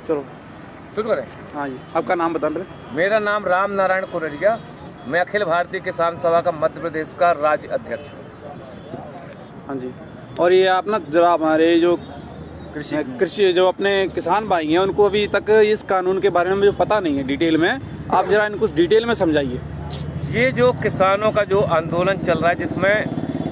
चलो शुरू करें। हाँ जी, आपका नाम बता रहे? मेरा नाम राम नारायण कुररिया, मैं अखिल भारतीय किसान सभा का मध्य प्रदेश का राज्य अध्यक्ष हूँ। हाँ जी। और ये आप ना जरा हमारे जो कृषि जो अपने किसान भाई हैं उनको अभी तक इस कानून के बारे में जो पता नहीं है डिटेल में, आप जरा इनको डिटेल में समझाइए। ये जो किसानों का जो आंदोलन चल रहा है जिसमें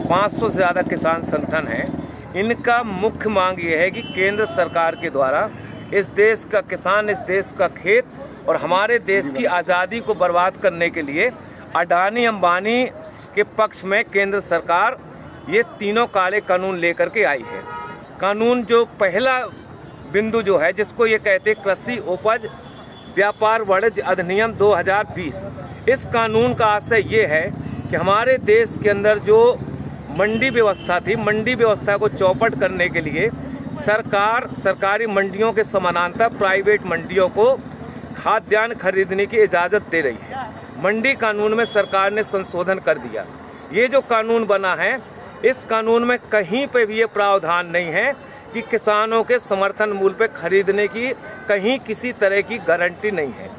500 से ज़्यादा किसान संगठन हैं, इनका मुख्य मांग ये है कि केंद्र सरकार के द्वारा इस देश का किसान, इस देश का खेत और हमारे देश की आज़ादी को बर्बाद करने के लिए अडानी अंबानी के पक्ष में केंद्र सरकार ये तीनों काले कानून लेकर के आई है। कानून जो पहला बिंदु जो है जिसको ये कहते हैं कृषि उपज व्यापार वाणिज्य अधिनियम 2020, इस कानून का आशय ये है कि हमारे देश के अंदर जो मंडी व्यवस्था थी, मंडी व्यवस्था को चौपट करने के लिए सरकार सरकारी मंडियों के समानांतर प्राइवेट मंडियों को खाद्यान्न खरीदने की इजाज़त दे रही है। मंडी कानून में सरकार ने संशोधन कर दिया। ये जो कानून बना है, इस कानून में कहीं पे भी ये प्रावधान नहीं है कि किसानों के समर्थन मूल्य पे खरीदने की कहीं किसी तरह की गारंटी नहीं है।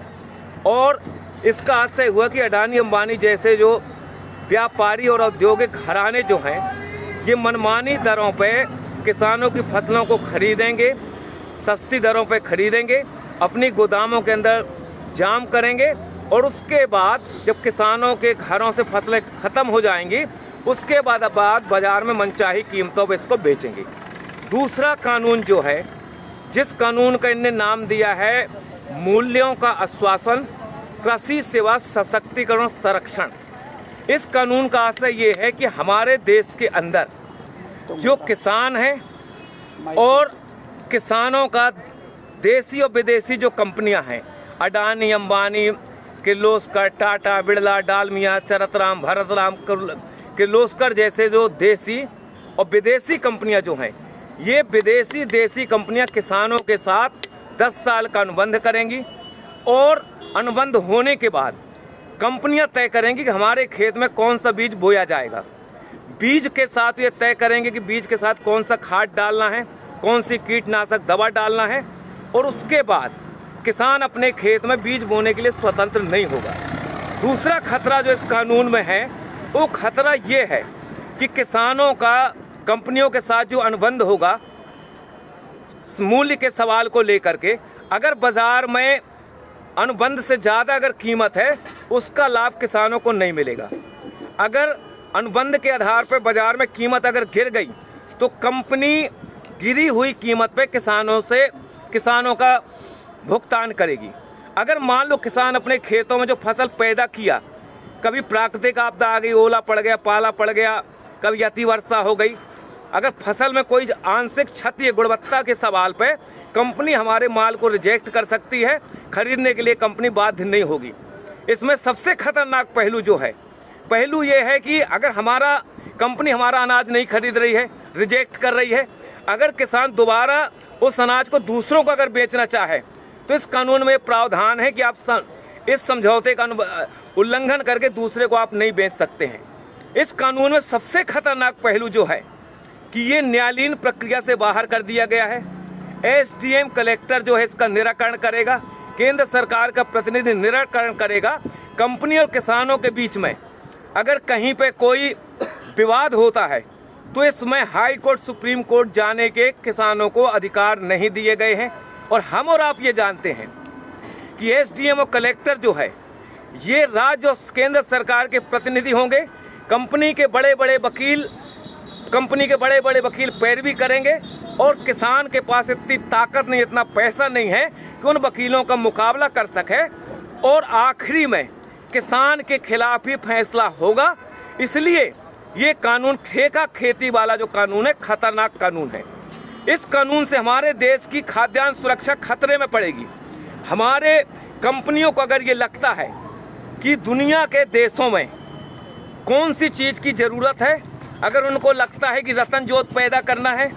और इसका आशय हुआ कि अडानी अंबानी जैसे जो व्यापारी और औद्योगिक घराने जो हैं, ये मनमानी दरों पे किसानों की फसलों को खरीदेंगे, सस्ती दरों पे खरीदेंगे, अपनी गोदामों के अंदर जाम करेंगे और उसके बाद जब किसानों के घरों से फसलें खत्म हो जाएंगी उसके बाद बाजार में मनचाही कीमतों पर इसको बेचेंगे। दूसरा कानून जो है, जिस कानून का इन्हें नाम दिया है मूल्यों का आश्वासन कृषि सेवा सशक्तिकरण संरक्षण, इस कानून का आशय ये है कि हमारे देश के अंदर जो किसान हैं और किसानों का देसी और विदेशी जो कंपनियां हैं, अडानी अंबानी, किर्लोस्कर, टाटा, बिरला, डालमिया, चरतराम, भरतराम, किर्लोस्कर जैसे जो देसी और विदेशी कंपनियां जो हैं, ये विदेशी देसी कंपनियां किसानों के साथ 10 साल का अनुबंध करेंगी और अनुबंध होने के बाद कंपनियां तय करेंगी कि हमारे खेत में कौन सा बीज बोया जाएगा। बीज के साथ ये तय करेंगे कि बीज के साथ कौन सा खाद डालना है, कौन सी कीटनाशक दवा डालना है, और उसके बाद किसान अपने खेत में बीज बोने के लिए स्वतंत्र नहीं होगा। दूसरा खतरा जो इस कानून में है, वो खतरा ये है कि किसानों का कंपनियों के साथ जो अनुबंध होगा मूल्य के सवाल को लेकर के, अगर बाजार में अनुबंध से ज़्यादा अगर कीमत है उसका लाभ किसानों को नहीं मिलेगा। अगर अनुबंध के आधार पर बाजार में कीमत अगर गिर गई तो कंपनी गिरी हुई कीमत पे किसानों का भुगतान करेगी। अगर मान लो किसान अपने खेतों में जो फसल पैदा किया, कभी प्राकृतिक आपदा आ गई, ओला पड़ गया, पाला पड़ गया, कभी अति वर्षा हो गई, अगर फसल में कोई आंशिक क्षति है गुणवत्ता के सवाल पे, कंपनी हमारे माल को रिजेक्ट कर सकती है, खरीदने के लिए कंपनी बाध्य नहीं होगी। इसमें सबसे खतरनाक पहलू जो है, पहलू ये है कि अगर हमारा कंपनी हमारा अनाज नहीं खरीद रही है, रिजेक्ट कर रही है, अगर किसान दोबारा उस अनाज को दूसरों को अगर बेचना चाहे तो इस कानून में प्रावधान है कि आप इस समझौते का उल्लंघन करके दूसरे को आप नहीं बेच सकते हैं। इस कानून में सबसे खतरनाक पहलू जो है कि ये न्यायालयीन प्रक्रिया से बाहर कर दिया गया है। एसडीएम कलेक्टर जो है इसका निराकरण करेगा, केंद्र सरकार का प्रतिनिधि निराकरण करेगा। कंपनी और किसानों के बीच में अगर कहीं पे कोई विवाद होता है तो इसमें हाई कोर्ट, सुप्रीम कोर्ट जाने के किसानों को अधिकार नहीं दिए गए हैं। और हम और आप ये जानते हैं कि एसडीएम और कलेक्टर जो है ये राज्य और केंद्र सरकार के प्रतिनिधि होंगे। कंपनी के बड़े बड़े वकील पैरवी करेंगे और किसान के पास इतनी ताकत नहीं, इतना पैसा नहीं है कि उन वकीलों का मुकाबला कर सके और आखिरी में किसान के खिलाफ ही फैसला होगा। इसलिए ये कानून ठेका खेती वाला जो कानून है, खतरनाक कानून है। इस कानून से हमारे देश की खाद्यान्न सुरक्षा खतरे में पड़ेगी। हमारे कंपनियों को अगर ये लगता है कि दुनिया के देशों में कौन सी चीज की जरूरत है, अगर उनको लगता है कि रतन जोत पैदा करना है,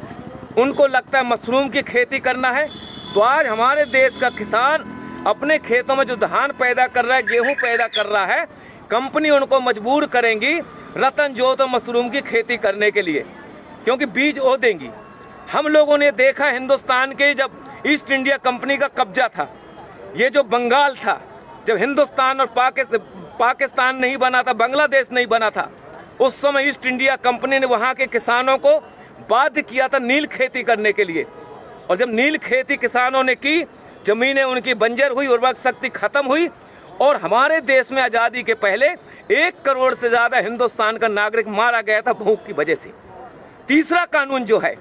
उनको लगता है मशरूम की खेती करना है, तो आज हमारे देश का किसान अपने खेतों में जो धान पैदा कर रहा है, गेहूं पैदा कर रहा है, कंपनी उनको मजबूर करेंगी रतन जोत और मशरूम की खेती करने के लिए, क्योंकि बीज वो देंगी। हम लोगों ने देखा हिंदुस्तान के जब ईस्ट इंडिया कंपनी का कब्जा था। ये जो बंगाल था, जब हिंदुस्तान और पाकिस्तान नहीं बना था, बांग्लादेश नहीं बना था, उस समय ईस्ट इंडिया कंपनी ने वहां के किसानों को बाध्य किया था नील खेती करने के लिए। और जब नील खेती किसानों ने की, जमीनें उनकी बंजर हुई, उर्वरक शक्ति खत्म हुई और हमारे देश में आजादी के पहले 1 करोड़ से ज्यादा हिंदुस्तान का नागरिक मारा गया था भूख की वजह से। तीसरा कानून जो है,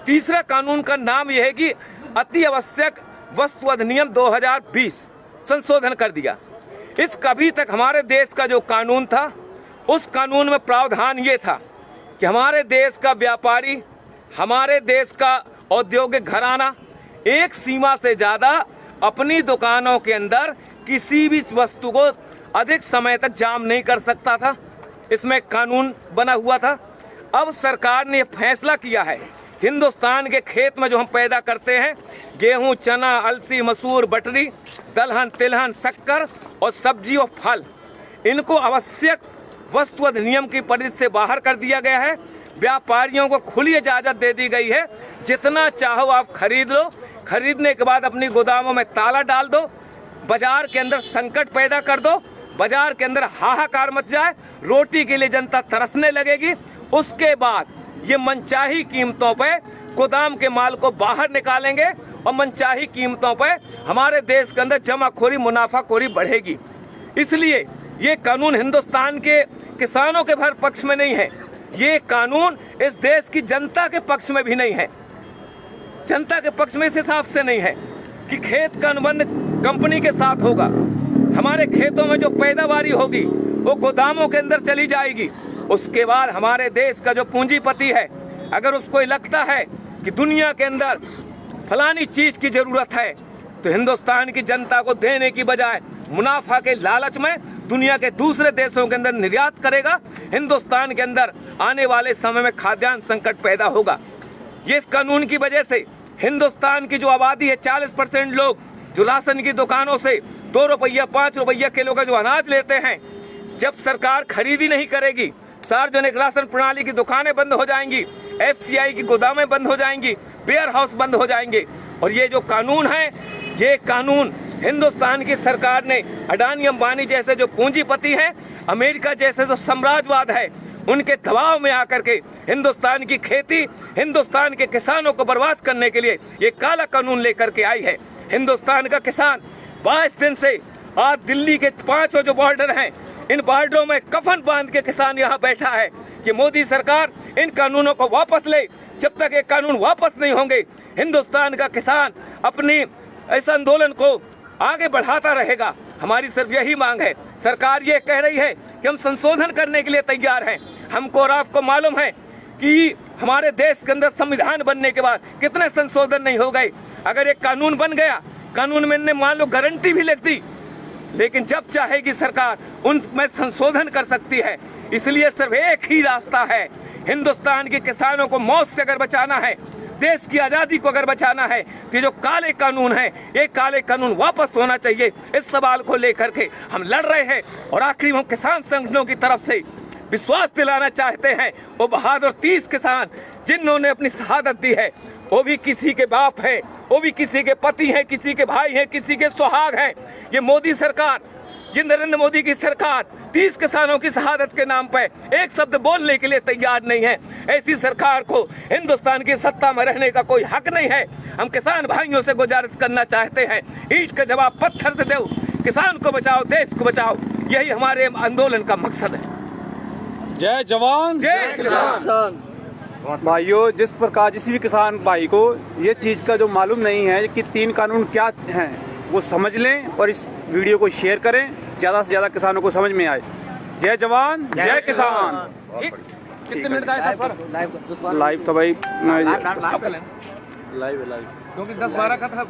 तीसरा कानून का नाम यह है कि अति आवश्यक वस्तु अधिनियम 2020 संशोधन कर दिया। इस कभी तक हमारे देश का जो कानून था, उस कानून में प्रावधान ये था कि हमारे देश का व्यापारी, हमारे देश का औद्योगिक घराना एक सीमा से ज्यादा अपनी दुकानों के अंदर किसी भी वस्तु को अधिक समय तक जाम नहीं कर सकता था। इसमें कानून बना हुआ था। अब सरकार ने फैसला किया है, हिंदुस्तान के खेत में जो हम पैदा करते हैं, गेहूं, चना, अलसी, मसूर, बटरी, दलहन, तिलहन, शक्कर और सब्जी और फल, इनको आवश्यक वस्तु अधिनियम की परिधि से बाहर कर दिया गया है। व्यापारियों को खुली इजाजत दे दी गई है, जितना चाहो आप खरीद लो, खरीदने के बाद अपनी गोदामों में ताला डाल दो, बाजार के अंदर संकट पैदा कर दो, बाजार के अंदर हाहाकार मच जाए, रोटी के लिए जनता तरसने लगेगी। उसके बाद ये मनचाही कीमतों पे गोदाम के माल को बाहर निकालेंगे और मनचाही कीमतों पे हमारे देश के अंदर जमाखोरी, मुनाफाखोरी बढ़ेगी। इसलिए ये कानून हिंदुस्तान के किसानों के भर पक्ष में नहीं है, ये कानून इस देश की जनता के पक्ष में भी नहीं है। जनता के पक्ष में इस हिसाब से नहीं है कि खेत का अनुबंध कंपनी के साथ होगा, हमारे खेतों में जो पैदावारी होगी वो गोदामों के अंदर चली जाएगी। उसके बाद हमारे देश का जो पूंजीपति है, अगर उसको लगता है कि दुनिया के अंदर फलानी चीज की जरूरत है, तो हिंदुस्तान की जनता को देने की बजाय मुनाफा के लालच में दुनिया के दूसरे देशों के अंदर निर्यात करेगा। हिंदुस्तान के अंदर आने वाले समय में खाद्यान्न संकट पैदा होगा। ये इस कानून की वजह से हिंदुस्तान की जो आबादी है, 40% लोग जो राशन की दुकानों से 2 रुपया 5 रुपया किलो का जो अनाज लेते हैं, जब सरकार खरीदी नहीं करेगी, सार्वजनिक राशन प्रणाली की दुकानें बंद हो जाएंगी, FCI की गोदामें बंद हो जाएंगी, वेयर हाउस बंद हो जाएंगे। और ये जो कानून है, ये कानून हिंदुस्तान की सरकार ने अडानी अंबानी जैसे जो पूंजीपति हैं, अमेरिका जैसे जो साम्राज्यवाद है, उनके दबाव में आकर के हिंदुस्तान की खेती, हिंदुस्तान के किसानों को बर्बाद करने के लिए ये काला कानून लेकर के आई है। हिंदुस्तान का किसान 22 दिन से आज दिल्ली के 5 जो बॉर्डर हैं, इन बॉर्डरों में कफन बांध के किसान यहाँ बैठा है कि मोदी सरकार इन कानूनों को वापस ले। जब तक ये कानून वापस नहीं होंगे, हिंदुस्तान का किसान अपनी इस आंदोलन को आगे बढ़ाता रहेगा। हमारी सिर्फ यही मांग है। सरकार ये कह रही है कि हम संशोधन करने के लिए तैयार हैं। हमको और आपको मालूम है कि हमारे देश के अंदर संविधान बनने के बाद कितने संशोधन नहीं हो गए। अगर एक कानून बन गया, कानून में मान लो गारंटी भी लिख दी, लेकिन जब चाहेगी सरकार उनमें संशोधन कर सकती है। इसलिए सिर्फ एक ही रास्ता है, हिंदुस्तान के किसानों को मौत से अगर बचाना है, देश की आजादी को अगर बचाना है, तो जो काले कानून है, ये काले कानून वापस होना चाहिए। इस सवाल को लेकर के हम लड़ रहे हैं। और आखिरी हम किसान संगठनों की तरफ से विश्वास दिलाना चाहते हैं, वो बहादुर 30 किसान जिन्होंने अपनी शहादत दी है, वो भी किसी के बाप है, वो भी किसी के पति हैं, किसी के भाई हैं, किसी के सुहाग हैं। ये मोदी सरकार, ये नरेंद्र मोदी की सरकार 30 किसानों की शहादत के नाम पर एक शब्द बोलने के लिए तैयार नहीं है। ऐसी सरकार को हिंदुस्तान की सत्ता में रहने का कोई हक नहीं है। हम किसान भाइयों से गुजारिश करना चाहते हैं, ईंट का जवाब पत्थर से दो, किसान को बचाओ, देश को बचाओ। यही हमारे आंदोलन का मकसद है। जय जवान जय किसान। भाइयों, जिस प्रकार किसी भी किसान भाई को ये चीज का जो मालूम नहीं है कि 3 कानून क्या हैं, वो समझ लें और इस वीडियो को शेयर करें, ज्यादा से ज्यादा किसानों को समझ में आए। जय जवान जय किसान। ठीक, कितने मिनट का है? लाइव था भाई, लाइव क्योंकि 10-12 का था।